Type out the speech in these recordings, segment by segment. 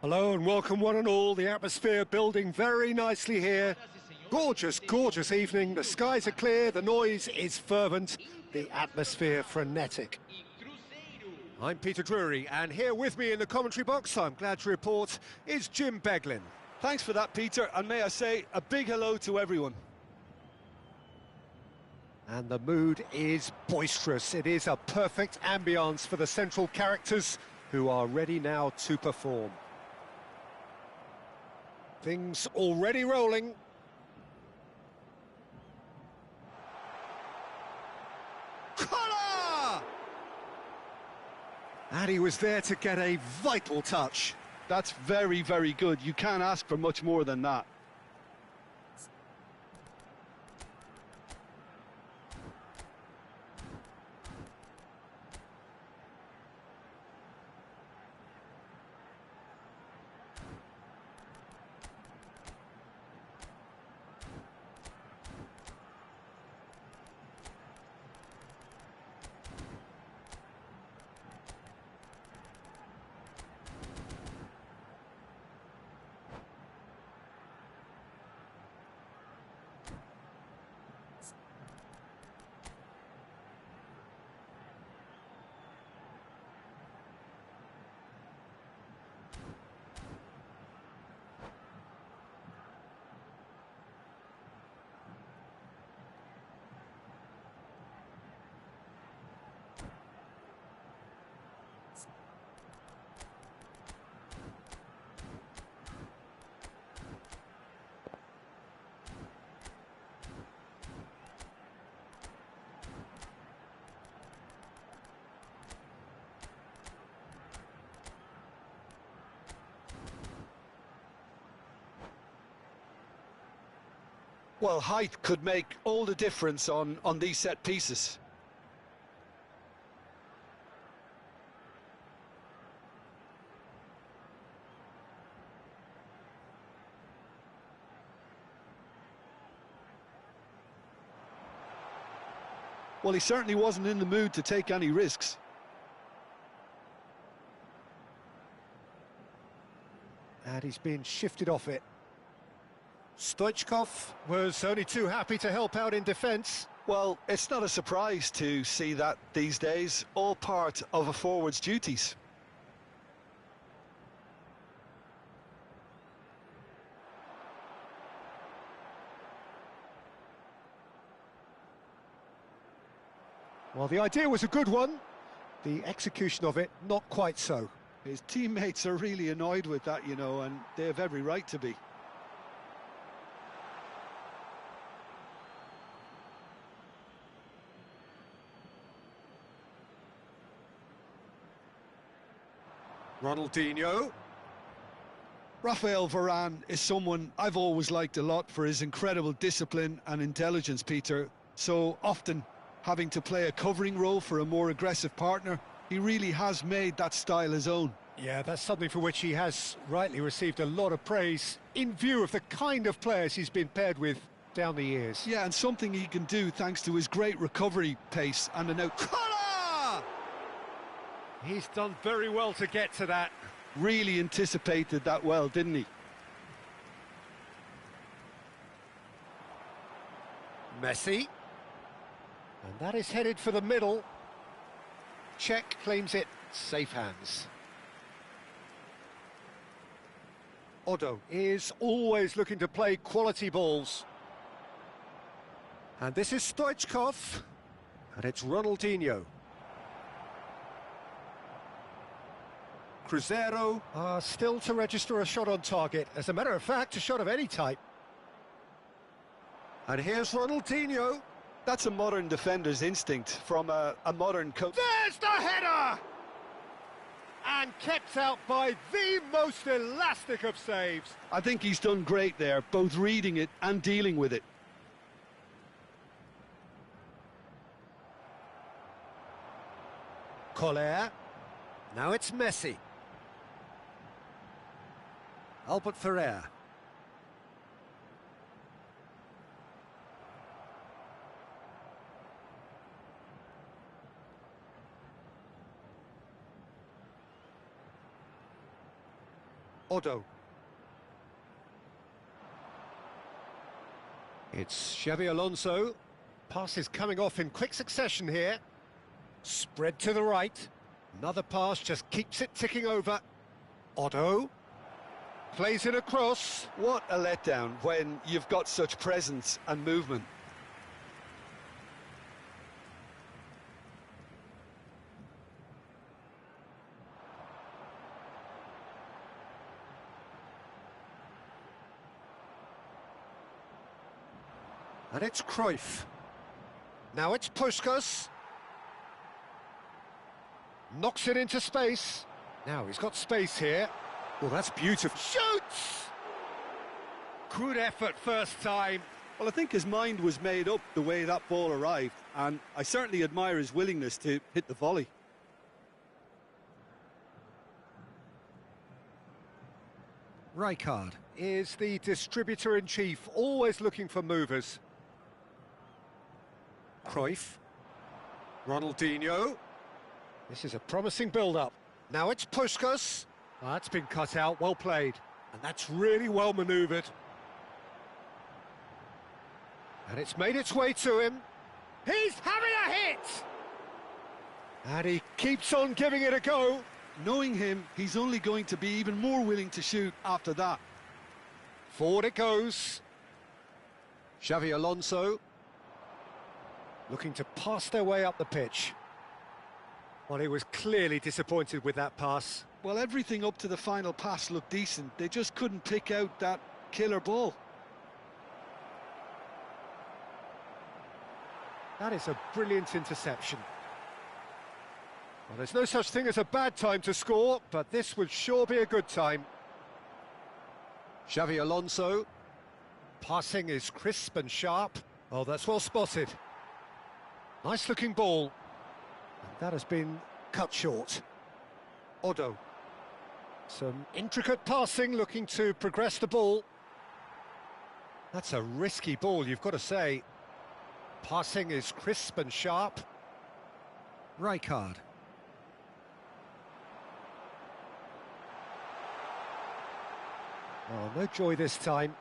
Hello and welcome one and all. The atmosphere building very nicely here. Gorgeous, gorgeous evening. The skies are clear, the noise is fervent, the atmosphere frenetic. I'm Peter Drury, and here with me in the commentary box, I'm glad to report, is Jim Beglin. Thanks for that, Peter, and may I say a big hello to everyone. And the mood is boisterous. It is a perfect ambience for the central characters who are ready now to perform. Things already rolling. Collar! And he was there to get a vital touch. That's very, very good. You can't ask for much more than that. Well, height could make all the difference on these set pieces. Well, he certainly wasn't in the mood to take any risks. And he's been shifted off it. Stoichkov was only too happy to help out in defence. Well, it's not a surprise to see that these days, all part of a forward's duties. Well, the idea was a good one. The execution of it, not quite so. His teammates are really annoyed with that, you know, and they have every right to be. Ronaldinho. Rafael Varane is someone I've always liked a lot for his incredible discipline and intelligence, Peter. So often having to play a covering role for a more aggressive partner, he really has made that style his own. Yeah, that's something for which he has rightly received a lot of praise in view of the kind of players he's been paired with down the years. Yeah, and something he can do thanks to his great recovery pace and an out... He's done very well to get to that. Really anticipated that well, didn't he? Messi. And that is headed for the middle. Czech claims it. Safe hands. Odo is always looking to play quality balls. And this is Stoichkov. And it's Ronaldinho. Cruzeiro are still to register a shot on target. As a matter of fact, a shot of any type. And here's Ronaldinho. That's a modern defender's instinct from a modern coach. There's the header! And kept out by the most elastic of saves. I think he's done great there, both reading it and dealing with it. Collar. Now it's Messi. Albert Ferrer. Odo. It's Xavi Alonso. Pass is coming off in quick succession here. Spread to the right. Another pass just keeps it ticking over. Odo. Plays it across. What a letdown when you've got such presence and movement. And it's Cruyff. Now it's Puskas. Knocks it into space. Now he's got space here. Well, that's beautiful. Shoots! Good effort first time. Well, I think his mind was made up the way that ball arrived, and I certainly admire his willingness to hit the volley. Rijkaard is the distributor-in-chief, always looking for movers. Cruyff. Ronaldinho. This is a promising build-up. Now it's Puskas. That's been cut out, well played. And that's really well manoeuvred. And it's made its way to him. He's having a hit! And he keeps on giving it a go. Knowing him, he's only going to be even more willing to shoot after that. Forward it goes. Xavi Alonso. Looking to pass their way up the pitch. Well, he was clearly disappointed with that pass. Well, everything up to the final pass looked decent. They just couldn't pick out that killer ball. That is a brilliant interception. Well, there's no such thing as a bad time to score, but this would sure be a good time. Xavi Alonso. Passing is crisp and sharp. Oh, that's well spotted. Nice looking ball. And that has been cut short. Odo. Some intricate passing, looking to progress the ball. That's a risky ball, you've got to say. Passing is crisp and sharp. Rijkaard. Oh, no joy this time.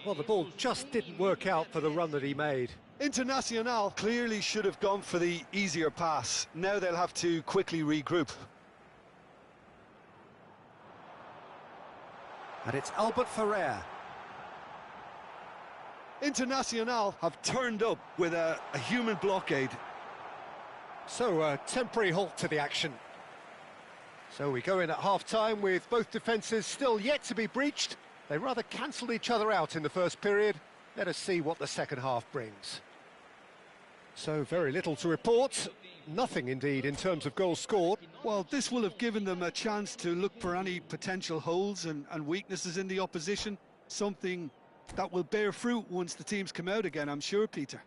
Well, the ball just didn't work out for the run that he made. Internacional clearly should have gone for the easier pass. Now they'll have to quickly regroup. And it's Albert Ferrer. Internacional have turned up with a human blockade. So a temporary halt to the action. So we go in at half-time with both defences still yet to be breached. They rather cancelled each other out in the first period. Let us see what the second half brings. So very little to report. Nothing indeed in terms of goals scored. Well, this will have given them a chance to look for any potential holes and weaknesses in the opposition. Something that will bear fruit once the teams come out again, I'm sure, Peter.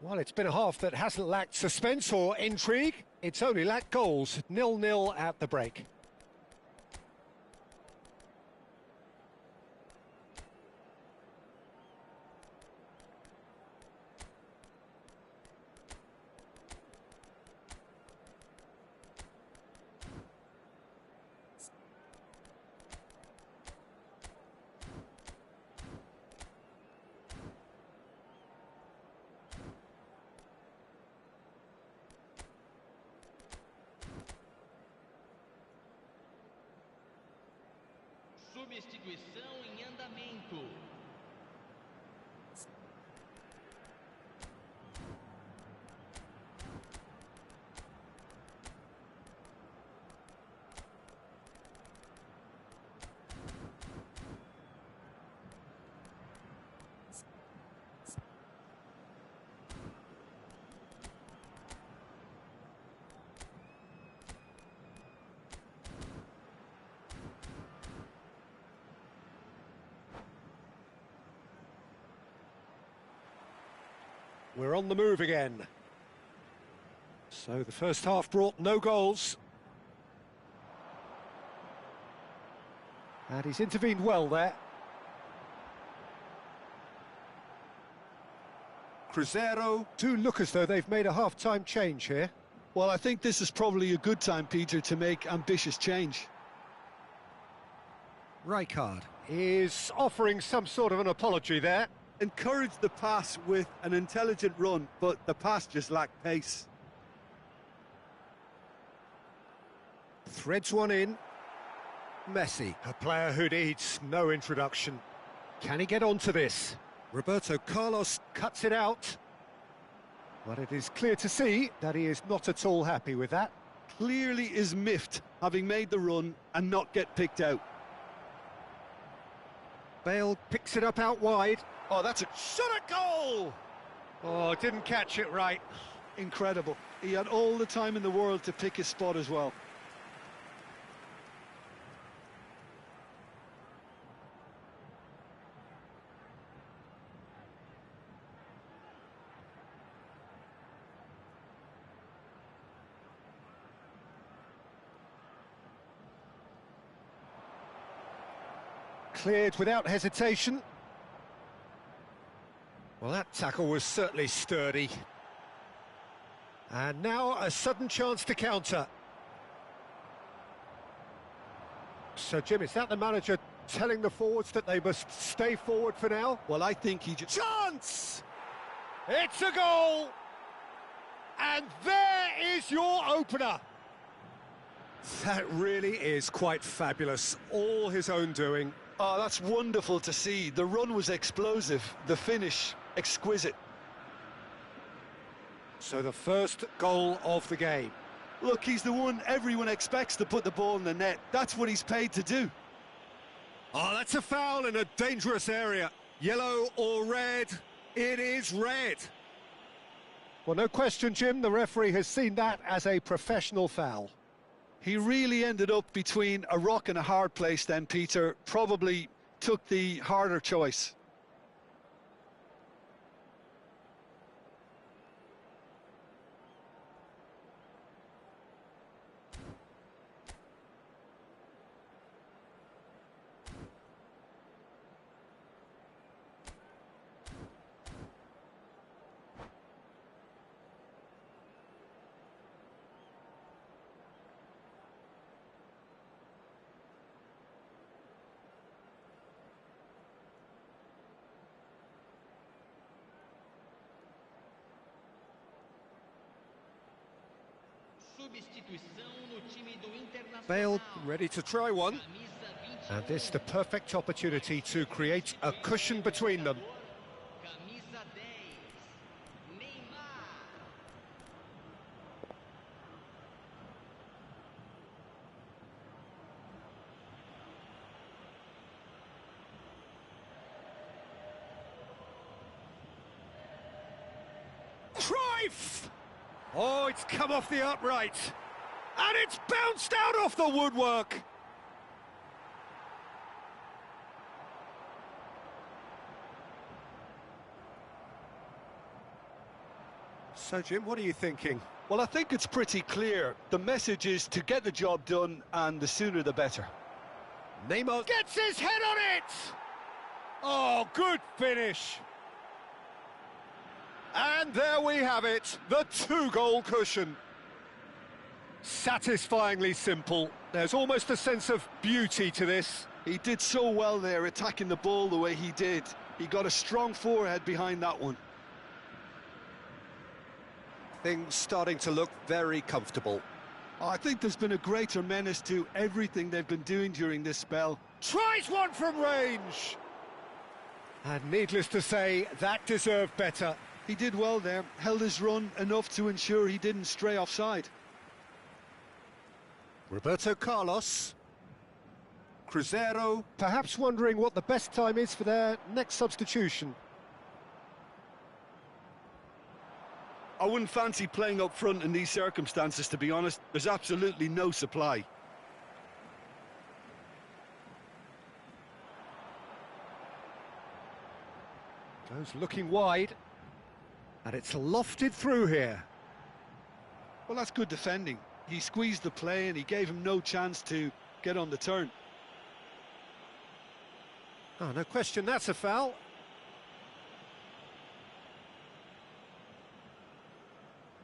Well, it's been a half that hasn't lacked suspense or intrigue. It's only lacked goals. 0-0 at the break. Substituição em andamento. We're on the move again. So the first half brought no goals. And he's intervened well there. Cruzeiro do look as though they've made a half-time change here. Well, I think this is probably a good time, Peter, to make ambitious change. Rijkaard is offering some sort of an apology there. Encouraged the pass with an intelligent run, but the pass just lacked pace. Threads one in. Messi, a player who needs no introduction. Can he get onto this? Roberto Carlos cuts it out. But it is clear to see that he is not at all happy with that. Clearly is miffed, having made the run and not get picked out. Bale picks it up out wide. Oh, that's a shot at goal! Oh, didn't catch it right. Incredible. He had all the time in the world to pick his spot as well. Cleared without hesitation. Well, that tackle was certainly sturdy. And now a sudden chance to counter. So, Jim, is that the manager telling the forwards that they must stay forward for now? Well, I think he just... Chance! It's a goal! And there is your opener. That really is quite fabulous. All his own doing. Oh, that's wonderful to see. The run was explosive, the finish exquisite. So the first goal of the game. Look, he's the one everyone expects to put the ball in the net. That's what he's paid to do. Oh, that's a foul in a dangerous area. Yellow or red? It is red. Well, no question, Jim, the referee has seen that as a professional foul. He really ended up between a rock and a hard place then, Peter. Probably took the harder choice. Substituição no time do Internacional. Bale ready to try one. And this is the perfect opportunity to create a cushion between them. Camisa 10. Neymar. Cruyff! Oh, it's come off the upright. And it's bounced out off the woodwork. So, Jim, what are you thinking? Well, I think it's pretty clear. The message is to get the job done, and the sooner the better. Neymar gets his head on it! Oh, good finish. And there we have it, the two-goal cushion. Satisfyingly simple. There's almost a sense of beauty to this. He did so well there, attacking the ball the way he did. He got a strong forehead behind that one. Things starting to look very comfortable. I think there's been a greater menace to everything they've been doing during this spell. Tries one from range! And needless to say, that deserved better. He did well there, held his run enough to ensure he didn't stray offside. Roberto Carlos. Cruzeiro, perhaps wondering what the best time is for their next substitution. I wouldn't fancy playing up front in these circumstances, to be honest. There's absolutely no supply. Goes looking wide. And it's lofted through here. Well, that's good defending. He squeezed the play and he gave him no chance to get on the turn. Oh, no question, that's a foul.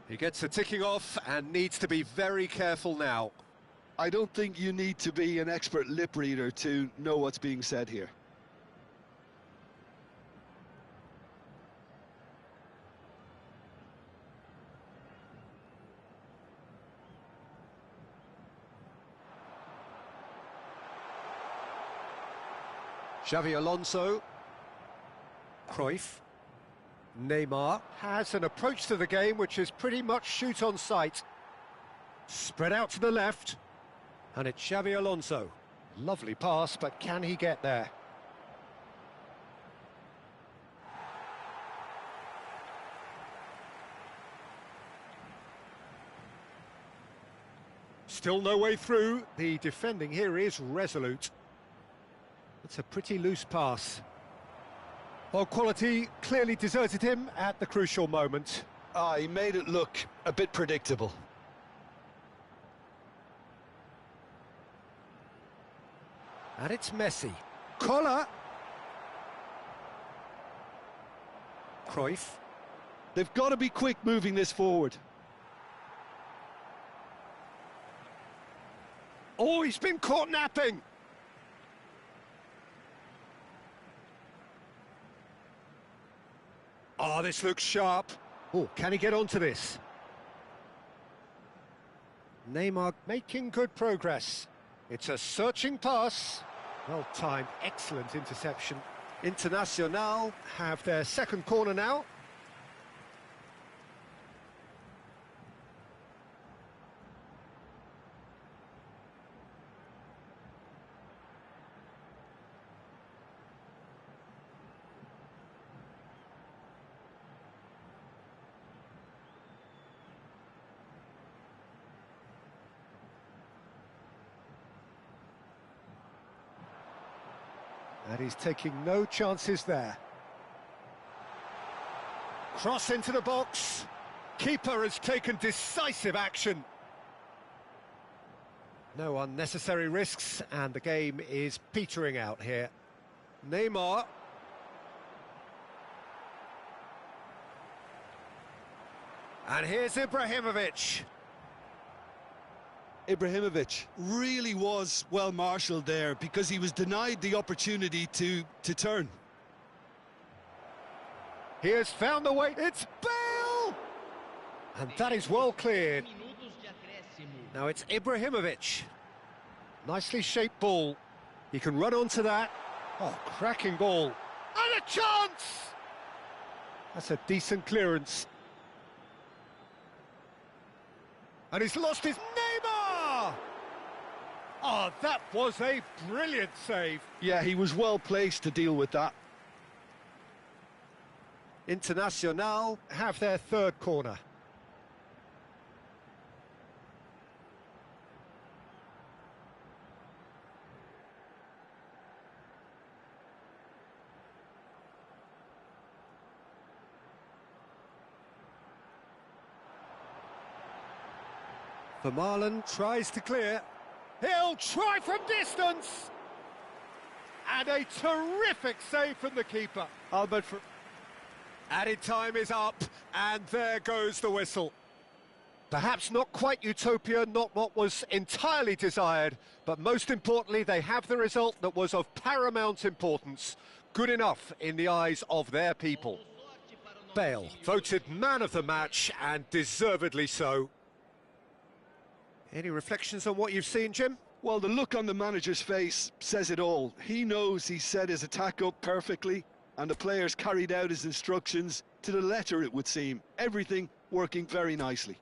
He gets a ticking off and needs to be very careful now. I don't think you need to be an expert lip reader to know what's being said here. Xavi Alonso. Cruyff. Neymar has an approach to the game which is pretty much shoot on sight. Spread out to the left. And it's Xavi Alonso. Lovely pass, but can he get there? Still no way through. The defending here is resolute. It's a pretty loose pass. Well, quality clearly deserted him at the crucial moment. He made it look a bit predictable. And it's Messi. Collar. Cruyff. They've got to be quick moving this forward. Oh, he's been caught napping. Oh, this looks sharp. Oh, can he get onto this? Neymar making good progress. It's a searching pass. Well timed, excellent interception. Internacional have their second corner now. And he's taking no chances there. Cross into the box. Keeper has taken decisive action. No unnecessary risks, and the game is petering out here. Neymar. And here's Ibrahimovic. Ibrahimovic really was well marshalled there because he was denied the opportunity to turn. He has found the way. It's Bale! And that is well cleared. Now it's Ibrahimovic. Nicely shaped ball. He can run onto that. Oh, cracking ball. And a chance! That's a decent clearance. And he's lost his Neymar! Oh, that was a brilliant save. Yeah, he was well placed to deal with that. Internacional have their third corner. Vermaelen tries to clear. He'll try from distance! And a terrific save from the keeper. Albert for... Added time is up, and there goes the whistle. Perhaps not quite utopia, not what was entirely desired, but most importantly, they have the result that was of paramount importance. Good enough in the eyes of their people. Bale voted man of the match, and deservedly so. Any reflections on what you've seen, Jim? Well, the look on the manager's face says it all. He knows he set his attack up perfectly, and the players carried out his instructions to the letter, it would seem. Everything working very nicely.